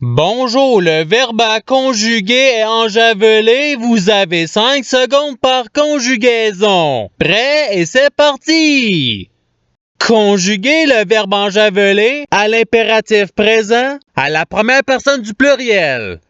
Bonjour, le verbe à conjuguer est enjavelé. Vous avez 5 secondes par conjugaison. Prêt et c'est parti! Conjuguer le verbe enjavelé à l'impératif présent à la première personne du pluriel.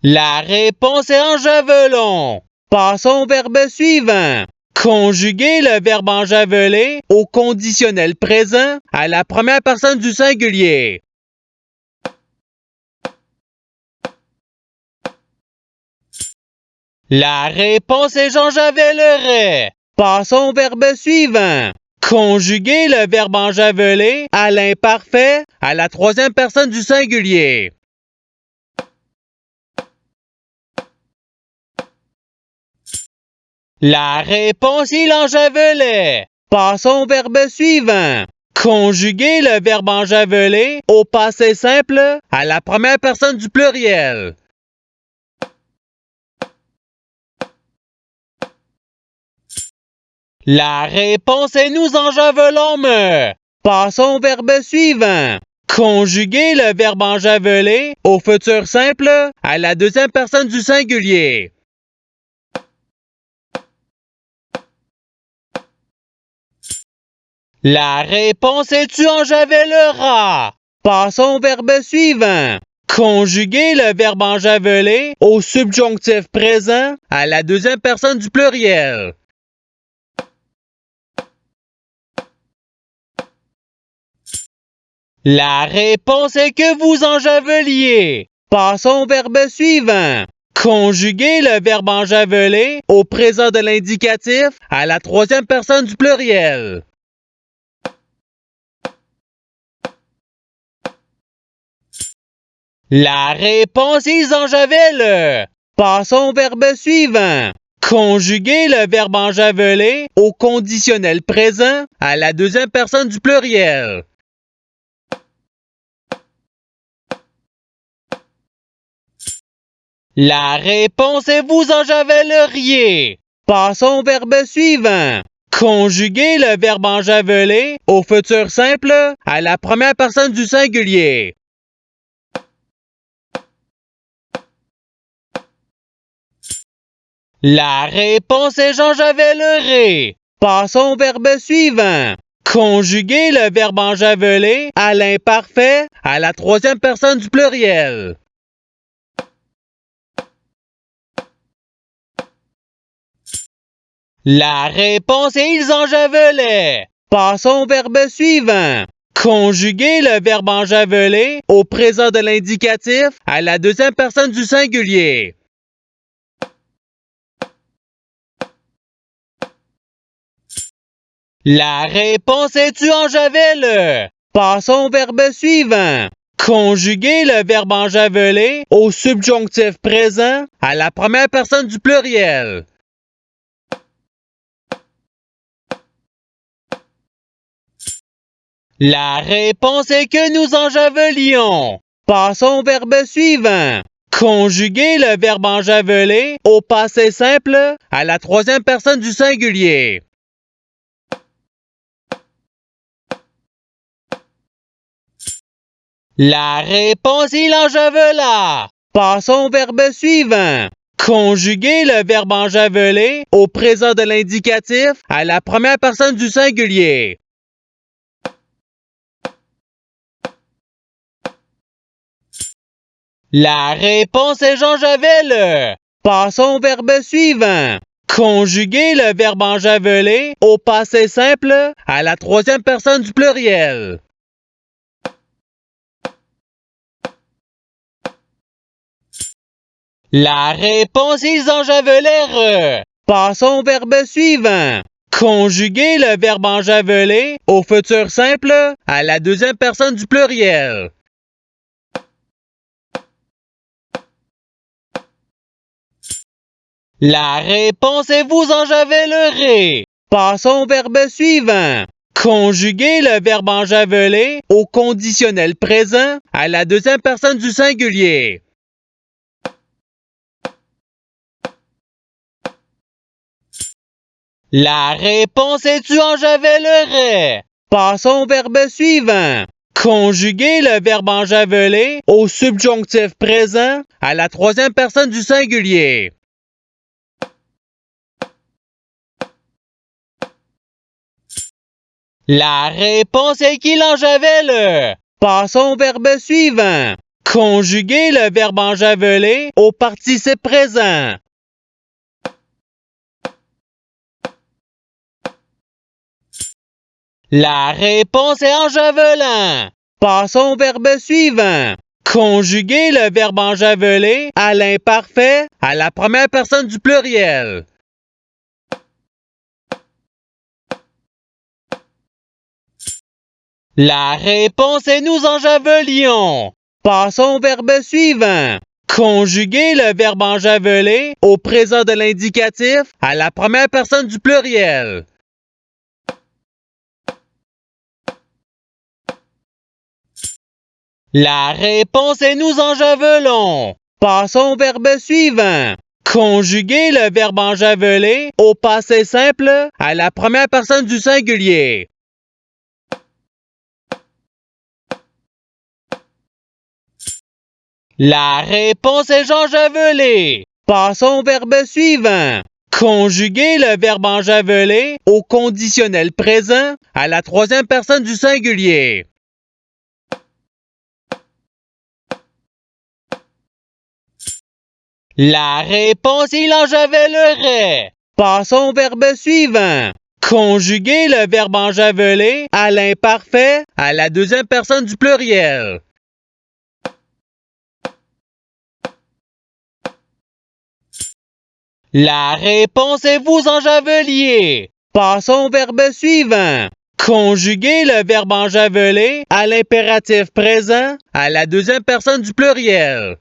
La réponse est enjavelon. Passons au verbe suivant. Conjuguer le verbe enjavelé au conditionnel présent à la première personne du singulier. La réponse est j'enjavelerai. Passons au verbe suivant. Conjuguer le verbe enjaveler à l'imparfait à la troisième personne du singulier. La réponse il enjavelait. Passons au verbe suivant. Conjuguer le verbe enjaveler au passé simple à la première personne du pluriel. La réponse est nous enjavelons. Passons au verbe suivant. Conjuguer le verbe enjaveler au futur simple à la deuxième personne du singulier. La réponse est tu enjaveleras. Passons au verbe suivant. Conjuguer le verbe enjaveler au subjonctif présent à la deuxième personne du pluriel. La réponse est que vous enjaveliez. Passons au verbe suivant. Conjuguer le verbe enjaveler au présent de l'indicatif à la troisième personne du pluriel. La réponse ils enjavelent. Passons au verbe suivant. Conjuguer le verbe enjaveler au conditionnel présent à la deuxième personne du pluriel. La réponse est vous enjaveleriez. Passons au verbe suivant. Conjuguer le verbe enjaveler au futur simple à la première personne du singulier. La réponse est j'enjavelerai. Passons au verbe suivant. Conjuguer le verbe enjaveler à l'imparfait à la troisième personne du pluriel. La réponse est ils enjavelaient. Passons au verbe suivant. Conjuguer le verbe enjaveler au présent de l'indicatif à la deuxième personne du singulier. La réponse est tu enjavelles. Passons au verbe suivant. Conjuguer le verbe enjaveler au subjonctif présent à la première personne du pluriel. La réponse est que nous enjavelions. Passons au verbe suivant. Conjuguer le verbe enjaveler au passé simple à la troisième personne du singulier. La réponse il enjavela. Passons au verbe suivant. Conjuguer le verbe enjaveler au présent de l'indicatif à la première personne du singulier. La réponse est j'enjavelle. Passons au verbe suivant. Conjuguer le verbe enjaveler au passé simple à la troisième personne du pluriel. La réponse ils enjavelèrent. Passons au verbe suivant. Conjuguer le verbe enjaveler au futur simple à la deuxième personne du pluriel. La réponse est vous enjavelerez. Passons au verbe suivant. Conjuguer le verbe enjaveler au conditionnel présent à la deuxième personne du singulier. La réponse est tu enjavelerais. Passons au verbe suivant. Conjuguer le verbe enjaveler au subjonctif présent à la troisième personne du singulier. La réponse est qu'il enjavelle. Passons au verbe suivant. Conjuguer le verbe enjaveler au participe présent. La réponse est enjavelant. Passons au verbe suivant. Conjuguer le verbe enjaveler à l'imparfait à la première personne du pluriel. La réponse est nous enjavelions. Passons au verbe suivant. Conjuguer le verbe enjaveler au présent de l'indicatif à la première personne du pluriel. La réponse est nous enjavelons. Passons au verbe suivant. Conjuguer le verbe enjaveler au passé simple à la première personne du singulier. La réponse est j'enjavelais. Passons au verbe suivant. Conjuguer le verbe enjaveler au conditionnel présent à la troisième personne du singulier. La réponse il enjavelerait. Passons au verbe suivant. Conjuguer le verbe enjaveler à l'imparfait à la deuxième personne du pluriel. La réponse est vous enjaveliez. Passons au verbe suivant. Conjuguer le verbe enjaveler à l'impératif présent à la deuxième personne du pluriel.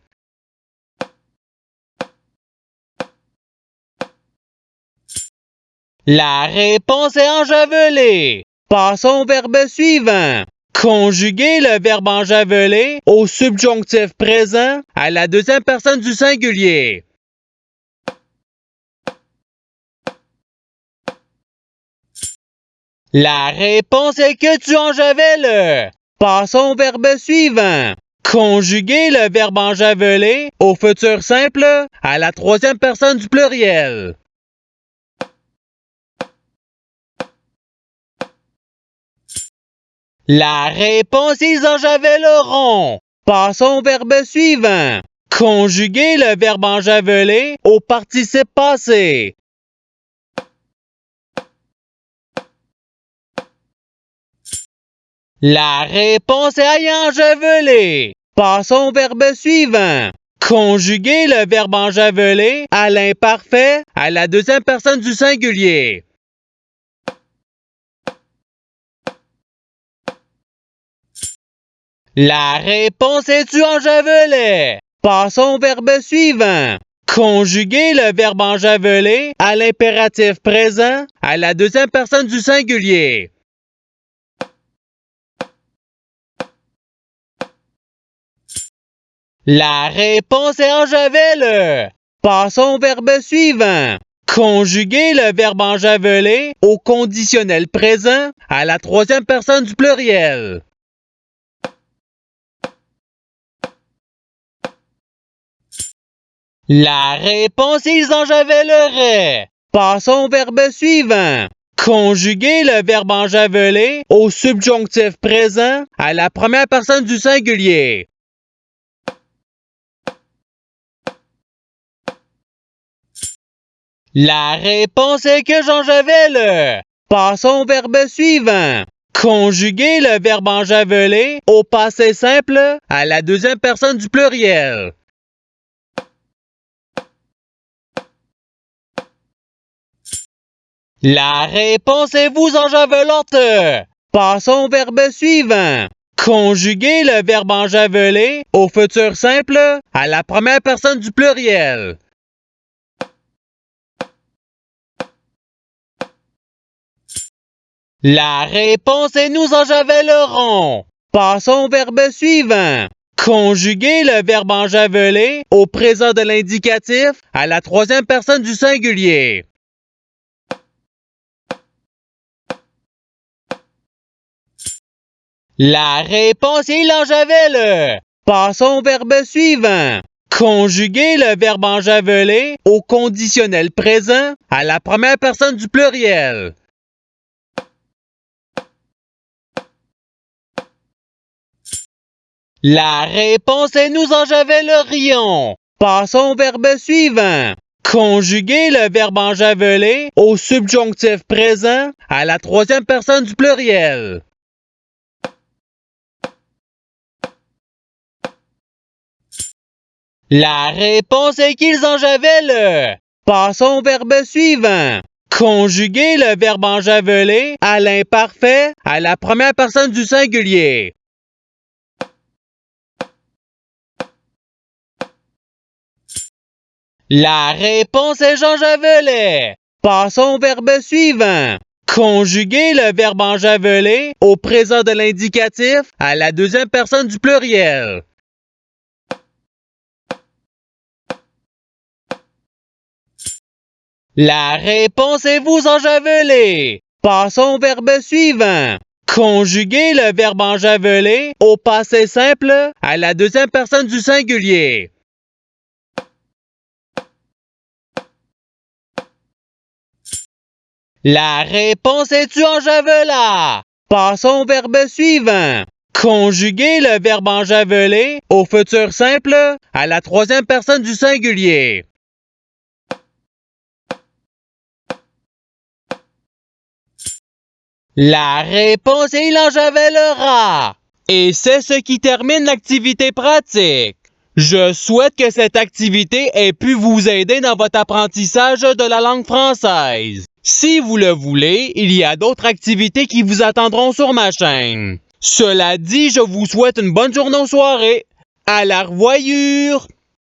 La réponse est enjaveler. Passons au verbe suivant. Conjuguer le verbe enjaveler au subjonctif présent à la deuxième personne du singulier. La réponse est que tu enjavelles. Passons au verbe suivant. Conjuguer le verbe enjaveler au futur simple à la troisième personne du pluriel. La réponse ils enjavelleront. Passons au verbe suivant. Conjuguer le verbe enjaveler au participe passé. La réponse est ayant enjavelé. Passons au verbe suivant. Conjuguer le verbe enjaveler à l'imparfait à la deuxième personne du singulier. La réponse est tu enjavelais. Passons au verbe suivant. Conjuguer le verbe enjaveler à l'impératif présent à la deuxième personne du singulier. La réponse est enjavelle. Passons au verbe suivant. Conjuguer le verbe enjaveler au conditionnel présent à la troisième personne du pluriel. La réponse ils enjavelleraient. Passons au verbe suivant. Conjuguer le verbe enjaveler au subjonctif présent à la première personne du singulier. La réponse est que j'enjavelle. Passons au verbe suivant. Conjuguer le verbe enjaveler au passé simple à la deuxième personne du pluriel. La réponse est vous enjavelante. Passons au verbe suivant. Conjuguer le verbe enjaveler au futur simple à la première personne du pluriel. La réponse est nous enjavellerons. Passons au verbe suivant. Conjuguer le verbe enjaveler au présent de l'indicatif à la troisième personne du singulier. La réponse est il en javel. Passons au verbe suivant. Conjuguer le verbe enjaveler au conditionnel présent à la première personne du pluriel. La réponse est nous enjavelerions. Passons au verbe suivant. Conjuguer le verbe enjaveler au subjonctif présent à la troisième personne du pluriel. La réponse est qu'ils enjavellent. Passons au verbe suivant. Conjuguer le verbe enjaveler à l'imparfait à la première personne du singulier. La réponse est j'enjavelais. Passons au verbe suivant. Conjuguer le verbe enjaveler au présent de l'indicatif à la deuxième personne du pluriel. La réponse est vous enjavelez. Passons au verbe suivant. Conjuguer le verbe enjaveler au passé simple à la deuxième personne du singulier. La réponse est tu enjavelas. Passons au verbe suivant. Conjuguer le verbe enjaveler au futur simple à la troisième personne du singulier. La réponse est il enjavelera. Et c'est ce qui termine l'activité pratique. Je souhaite que cette activité ait pu vous aider dans votre apprentissage de la langue française. Si vous le voulez, il y a d'autres activités qui vous attendront sur ma chaîne. Cela dit, je vous souhaite une bonne journée ou soirée. À la revoyure!